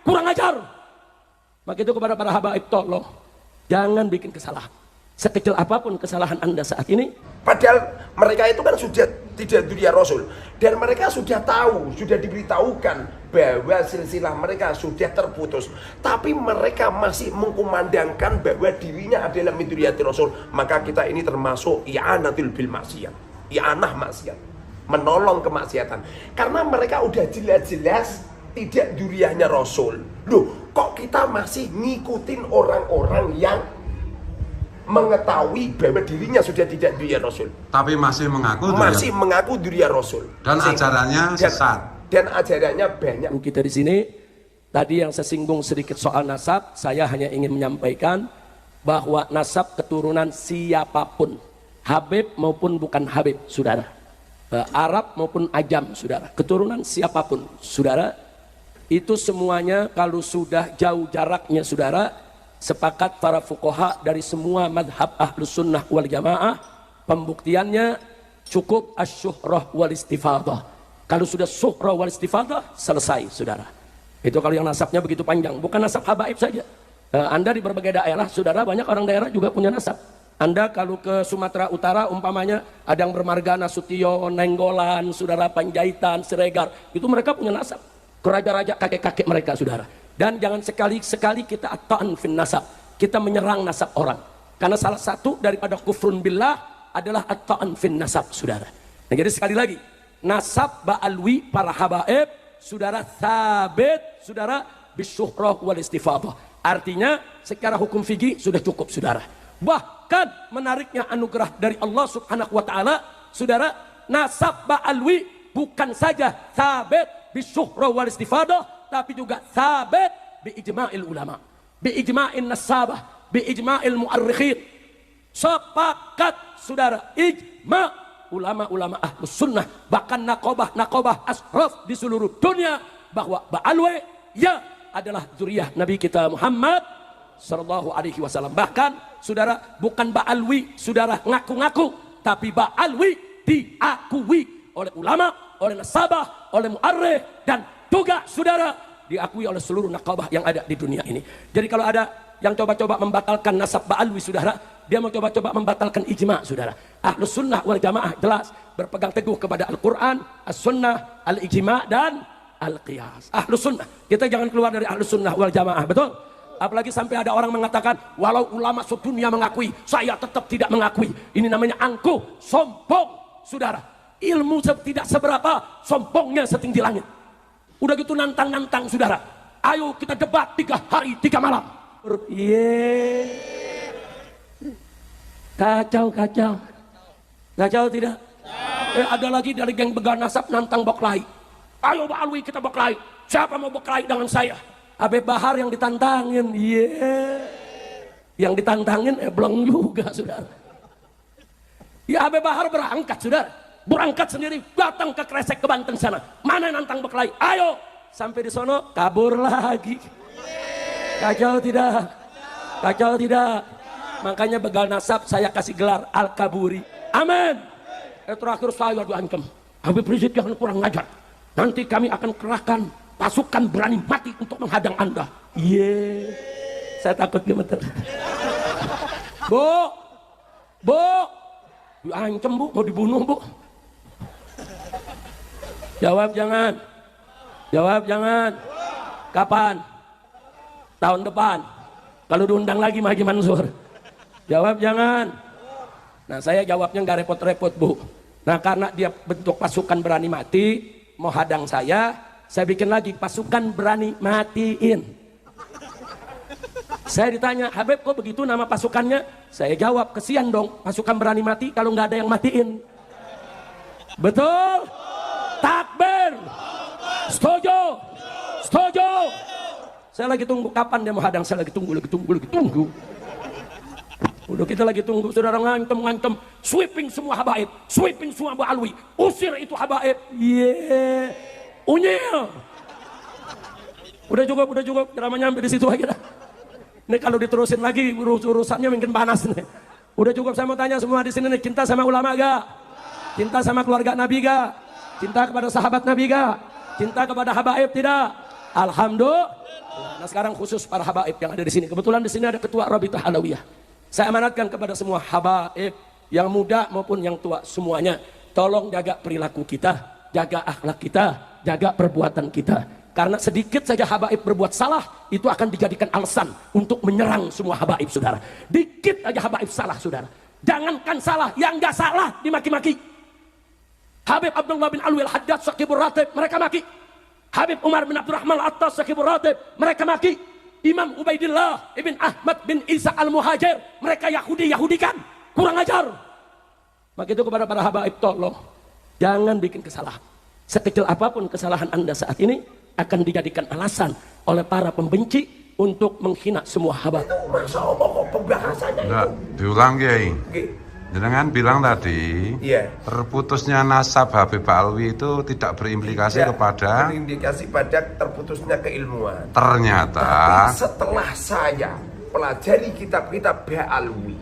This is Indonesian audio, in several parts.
kurang ajar. Maka itu kepada para habaib, tolong jangan bikin kesalahan. Sekecil apapun kesalahan Anda saat ini. Padahal mereka itu kan sudah tidak dzurriyyah Rasul. Dan mereka sudah tahu, sudah diberitahukan bahwa silsilah mereka sudah terputus. Tapi mereka masih mengkumandangkan bahwa dirinya adalah min dzurriyyati Rasul. Maka kita ini termasuk i'anatul bil maksiyat, i'anah maksiat, menolong kemaksiatan. Karena mereka udah jelas-jelas tidak dzurriyyahnya Rasul. Loh, kok kita masih ngikutin orang-orang yang mengetahui bahwa dirinya sudah tidak dzurriyyah Rasul, tapi masih mengaku dzurriyyah Rasul, dan ajarannya sesat, dan ajarannya banyak. Kita di sini tadi yang saya singgung sedikit soal nasab, saya hanya ingin menyampaikan bahwa nasab keturunan siapapun, Habib maupun bukan Habib, saudara, Arab maupun Ajam, saudara, keturunan siapapun, saudara, itu semuanya kalau sudah jauh jaraknya, saudara, sepakat para fuqaha dari semua madhab ahlus sunnah wal jamaah, pembuktiannya cukup asyuhrah wal istifadah. Kalau sudah syuhrah wal istifadah, selesai, saudara. Itu kalau yang nasabnya begitu panjang, bukan nasab habaib saja. Anda di berbagai daerah, saudara, banyak orang daerah juga punya nasab. Anda kalau ke Sumatera Utara umpamanya ada yang bermarga Nasution, Nenggolan, saudara, Panjaitan, Siregar, itu mereka punya nasab. Raja-raja kakek-kakek mereka, saudara. Dan jangan sekali-sekali kita at-ta'an fin nasab, kita menyerang nasab orang. Karena salah satu daripada kufrun billah adalah at-ta'an fin nasab, saudara. Nah, jadi sekali lagi, nasab ba'alwi para habaib, saudara, sabit, saudara, bisyuhrah wal istifadah. Artinya secara hukum fikih sudah cukup, saudara. Bahkan menariknya anugerah dari Allah subhanahu wa ta'ala, saudara, nasab ba'alwi bukan saja sabit bisyuhrah wal istifadah, tapi juga sabit bi ijma'il ulama, bi ijma'in nasabah, bi ijma'il mu'arrikhin. Sepakat, saudara, ijma' ulama-ulama ahlus sunnah, bahkan nakobah ashraf di seluruh dunia, bahwa Ba'alwi ya adalah dzurriyyah Nabi kita Muhammad sallallahu alaihi wasallam. Bahkan, saudara, bukan Ba'alwi, saudara, ngaku-ngaku, tapi Ba'alwi diakui oleh ulama, oleh nasabah, oleh mu'arrikh, dan juga, saudara, diakui oleh seluruh nakabah yang ada di dunia ini. Jadi kalau ada yang coba-coba membatalkan nasab Ba'alwi, saudara, dia mau coba-coba membatalkan ijma', saudara. Ahlus sunnah wal jamaah jelas berpegang teguh kepada Al-Quran, As-Sunnah, Al-Ijma' dan Al-Qiyas. Ahlus sunnah, kita jangan keluar dari ahlus sunnah wal jamaah, betul? Apalagi sampai ada orang mengatakan, walau ulama sedunia mengakui, saya tetap tidak mengakui. Ini namanya angkuh, sombong, saudara. Ilmu tidak seberapa, sombongnya setinggi langit. Udah gitu nantang-nantang, saudara. Ayo kita debat 3 hari 3 malam. Kacau tidak? Ada lagi dari geng begal nasab nantang Boklai. Ayo Ba'alwi kita Boklai. Siapa mau Boklai dengan saya? Habib Bahar yang ditantangin. Yang ditantangin blong juga, saudara. Ya, Habib Bahar berangkat, saudara. Berangkat sendiri, datang ke Kresek, ke Banten sana. Mana nantang Boklai? Ayo. Sampai di sono kabur lagi. Kacau tidak? Kacau tidak? Makanya begal nasab saya kasih gelar Al-Kaburi. Amin. Terakhir saya diancam, Habib Rizik jangan kurang ngajar. Nanti kami akan kerahkan pasukan berani mati untuk menghadang Anda. Saya takut gemeter. Bu, diancam, Bu, mau dibunuh, Bu. Jawab jangan. Kapan? Tahun depan. Kalau diundang lagi Haji Mansur. Jawab jangan. Nah, saya jawabnya nggak repot-repot, Bu. Nah, karena dia bentuk pasukan berani mati, mau hadang saya bikin lagi pasukan berani matiin. Saya ditanya, Habib kok begitu nama pasukannya? Saya jawab, kesian dong pasukan berani mati kalau nggak ada yang matiin. Betul? Takbir. Setuju. Saya lagi tunggu kapan dia mau hadang, saya lagi tunggu. Udah kita lagi tunggu, saudara, ngancem, sweeping semua habaib, sweeping semua Ba'alwi, usir itu habaib. Unyil. Udah cukup, dramanya sampai di situ aja dah. Ini kalau diterusin lagi urusannya mungkin panas nih. Udah cukup, saya mau tanya semua di sini nih, cinta sama ulama gak? Cinta sama keluarga Nabi gak? Cinta kepada sahabat Nabi gak? Cinta kepada habaib tidak? Alhamdulillah. Nah sekarang khusus para habaib yang ada di sini. Kebetulan di sini ada ketua Rabitah Alawiyah. Saya amanatkan kepada semua habaib yang muda maupun yang tua semuanya. Tolong jaga perilaku kita, jaga akhlak kita, jaga perbuatan kita. Karena sedikit saja habaib berbuat salah, itu akan dijadikan alasan untuk menyerang semua habaib, saudara. Dikit aja habaib salah, saudara. Jangankan salah, yang gak salah dimaki-maki. Habib Abdullah bin Alwi al-Haddad Saqibur Ratib, mereka maki. Habib Umar bin Abdurrahman al-Attas Saqibur Ratib, mereka maki. Imam Ubaidillah ibn Ahmad bin Isa al-Muhajir, mereka Yahudikan, kurang ajar. Maka itu kepada para habaib, tolong jangan bikin kesalahan. Sekecil apapun kesalahan Anda saat ini akan dijadikan alasan oleh para pembenci untuk menghina semua habaib. Masya Allah kok pembahasannya Enggak, itu. diulang Kiai. Oke. Jangan bilang tadi, Iya. terputusnya nasab Habib Alwi itu tidak berimplikasi Tidak kepada berindikasi pada terputusnya keilmuan. ternyata. Tapi setelah saya pelajari kitab-kitab Ba'alwi,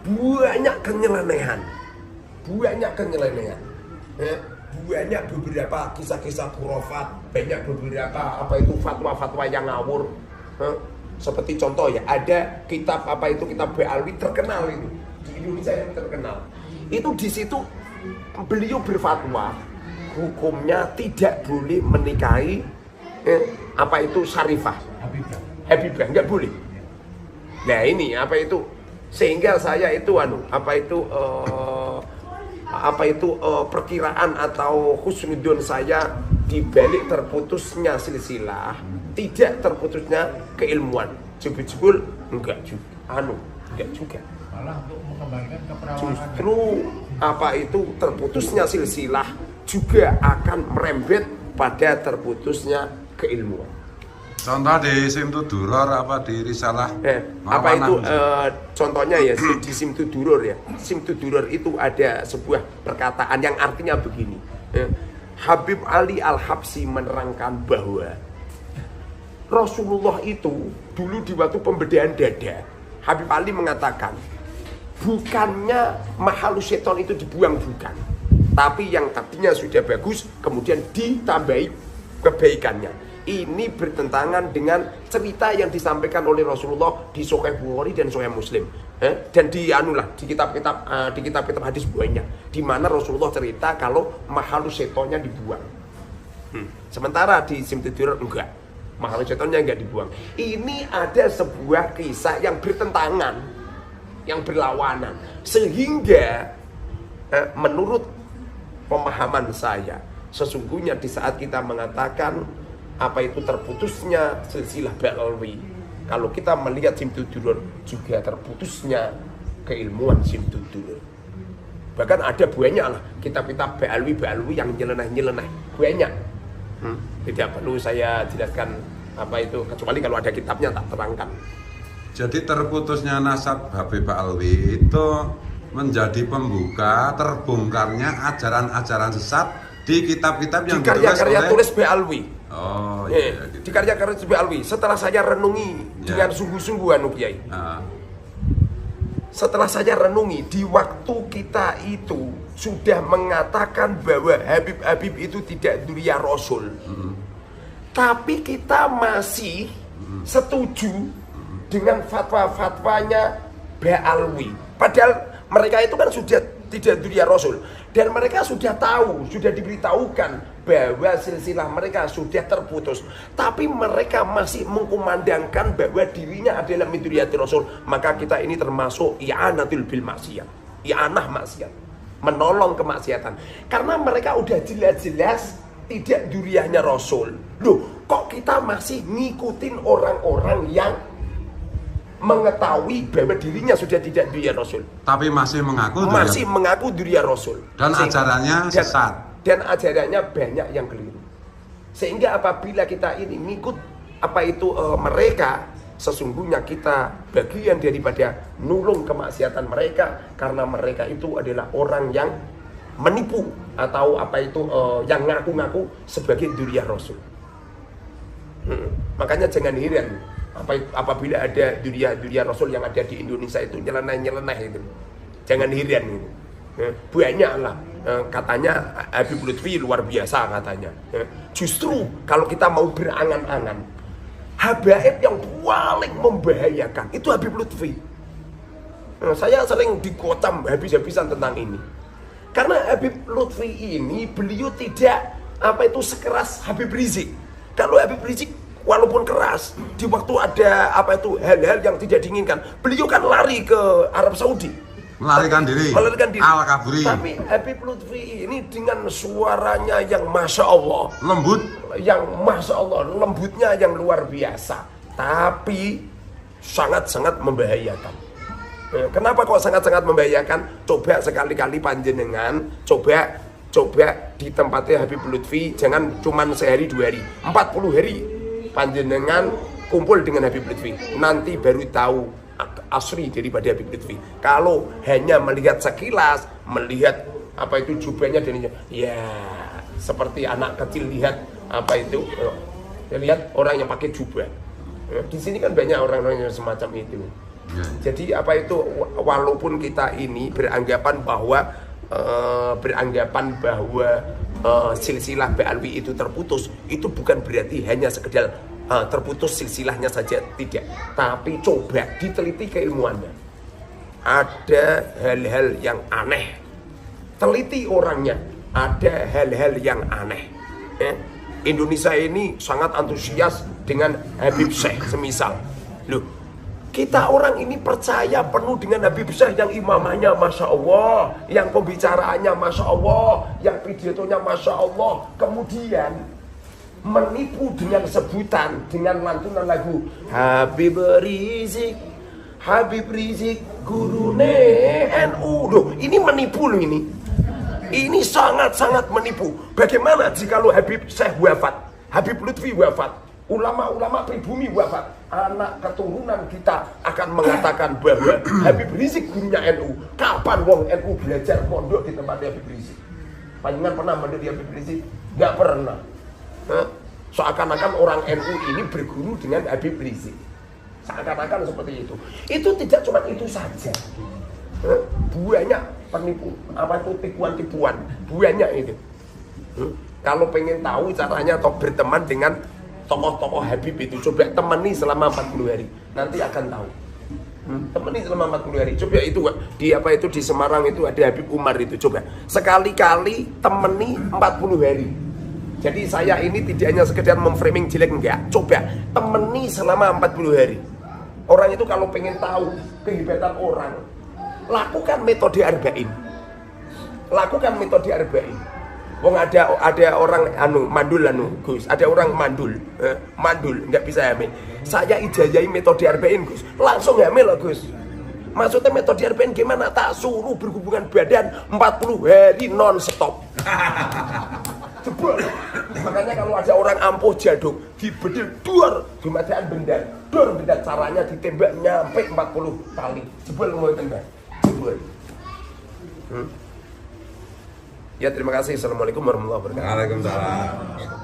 banyak kenyelenehan, banyak beberapa kisah-kisah khurafat, banyak beberapa fatwa-fatwa yang ngawur. Seperti contoh ya, ada kitab kitab Ba'alwi terkenal itu di Indonesia yang terkenal. Itu di situ beliau berfatwa hukumnya tidak boleh menikahi Syarifah, Habibah, nggak boleh. Nah ini sehingga saya itu perkiraan atau husnudon saya dibalik terputusnya silsilah, tidak terputusnya keilmuan. Jebul enggak juga. Malah untuk mengembangkan keperawanan. Justru terputusnya silsilah juga akan merembet pada terputusnya keilmuan. Contoh di Simtud Duror apa di Risalah? Contohnya ya di Simtud Duror ya. Simtud Duror itu ada sebuah perkataan yang artinya begini. Habib Ali Al-Habsyi menerangkan bahwa Rasulullah itu dulu di waktu pembedaan dada, Habib Ali mengatakan bukannya mahalus seton itu dibuang, bukan, tapi yang tadinya sudah bagus kemudian ditambahi kebaikannya. Ini bertentangan dengan cerita yang disampaikan oleh Rasulullah di Sahih Bukhari dan Sahih Muslim, dan di kitab-kitab hadis banyak, di mana Rasulullah cerita kalau mahalus setonnya dibuang. Sementara di Simtud Duror enggak, mahalus setonnya enggak dibuang. Ini ada sebuah kisah yang bertentangan, yang berlawanan, sehingga menurut pemahaman saya, sesungguhnya di saat kita mengatakan terputusnya silsilah Ba'alwi, kalau kita melihat Simtud Duror juga terputusnya keilmuan Simtud Duror. Bahkan ada banyak lah kitab-kitab Ba'alwi yang nyeleneh banyak. Tidak perlu saya jelaskan kecuali kalau ada kitabnya tak terangkan. Jadi terputusnya nasab Habib Alwi itu menjadi pembuka terbongkarnya ajaran-ajaran sesat di kitab-kitab yang di karya-karya tulis Ba'alwi. Oh iya, gitu. Di karya-karya tulis Ba'alwi. Setelah saya renungi dengan sungguh-sungguh Kiai. Setelah saya renungi, di waktu kita itu sudah mengatakan bahwa Habib itu tidak dzurriyyah Rasul. Tapi kita masih setuju dengan fatwa-fatwanya Ba'alwi. Padahal mereka itu kan sudah tidak dzurriyyah Rasul, dan mereka sudah tahu, sudah diberitahukan bahwa silsilah mereka sudah terputus, tapi mereka masih mengkumandangkan bahwa dirinya adalah min dzurriyyati Rasul. Maka kita ini termasuk i'anatul bil maksiyat, i'anah maksiat, menolong kemaksiatan, karena mereka udah jelas-jelas tidak dzurriyyahnya Rasul. Loh, kok kita masih ngikutin orang-orang yang mengetahui bahwa dirinya sudah tidak dzurriyyah Rasul, tapi masih mengaku dzurriyyah Rasul, dan ajarannya sesat, dan ajarannya banyak yang keliru. Sehingga apabila kita ini ngikut mereka, sesungguhnya kita bagian daripada nulung kemaksiatan mereka, karena mereka itu adalah orang yang menipu atau yang ngaku-ngaku sebagai dzurriyyah Rasul. Makanya jangan heran apabila ada dzurriyyah Rasul yang ada di Indonesia itu nyeleneh itu. Jangan heran itu. Banyak lah, katanya Habib Lutfi luar biasa katanya. Justru kalau kita mau berangan-angan, habaib yang paling membahayakan itu Habib Lutfi. Nah, saya sering dikocam habis-habisan tentang ini. Karena Habib Lutfi ini beliau tidak sekeras Habib Rizik. Kalau Habib Rizik walaupun keras, di waktu ada hal-hal yang tidak diinginkan, beliau kan lari ke Arab Saudi. Melarikan diri. Al-Kaburi. Tapi Habib Lutfi ini dengan suaranya yang Masya Allah Lembut. yang Masya Allah lembutnya yang luar biasa, tapi sangat-sangat membahayakan. Kenapa kok sangat-sangat membahayakan? Coba sekali-kali panjenengan coba di tempatnya Habib Lutfi, jangan cuman sehari 2 hari, 40 hari panjenengan kumpul dengan Habib Lutfi, nanti baru tahu asri daripada Habib Lutfi. Kalau hanya melihat sekilas, melihat jubahnya dan ya seperti anak kecil lihat lihat orang yang pakai jubah. Di sini kan banyak orang-orang yang semacam itu. Jadi walaupun kita ini beranggapan bahwa silsilah Ba'alwi itu terputus, itu bukan berarti hanya sekedar terputus silsilahnya saja, tidak. Tapi coba diteliti keilmuannya. Ada hal-hal yang aneh. Teliti orangnya, ada hal-hal yang aneh. Indonesia ini sangat antusias dengan Habib Syekh semisal. Loh, kita orang ini percaya penuh dengan Habib Syekh yang imamahnya Masya Allah, yang pembicaraannya Masya Allah, yang pidatonya Masya Allah. Kemudian menipu dengan sebutan, dengan lantunan lagu Habib Rizik gurune NU. Loh, ini menipu loh ini. Ini sangat-sangat menipu. Bagaimana jika Habib Syekh wafat, Habib Lutfi wafat, ulama-ulama pribumi wafat, anak keturunan kita akan mengatakan bahwa Habib Rizik gurunya NU. Kapan wong NU belajar pondok di tempat Habib Rizik? Panjenengan pernah mondok di Habib Rizik? Nggak pernah. Seakan-akan orang NU ini berguru dengan Habib Rizik. Seakan-akan seperti itu. Itu tidak cuma itu saja. Banyak penipu, tipuan-tipuan, banyak itu. Kalau pengen tahu caranya atau berteman dengan tokoh-tokoh Habib itu, coba temani selama 40 hari, nanti akan tahu. Temani selama 40 hari. Coba itu di Semarang itu ada Habib Umar itu, coba sekali-kali temani 40 hari. Jadi saya ini tidak hanya sekedar memframing jelek, enggak. Coba temani selama 40 hari. Orang itu kalau pengen tahu kehebatan orang, lakukan metode arba'in. Wong ada orang mandul Gus, ada orang mandul nggak bisa hamil. Saya ijazahi metode arba'in Gus, langsung hamil loh Gus. Maksudnya metode arba'in gimana? Tak suruh berhubungan badan 40 hari non stop. Jebol. Makanya kalau ada orang ampuh jaduk, dibedil dor, dimatiin benda, caranya ditembak nyampe 40 kali. Jebol mau tembak. Jebol. Ya terima kasih. Assalamualaikum warahmatullahi wabarakatuh. Waalaikumsalam.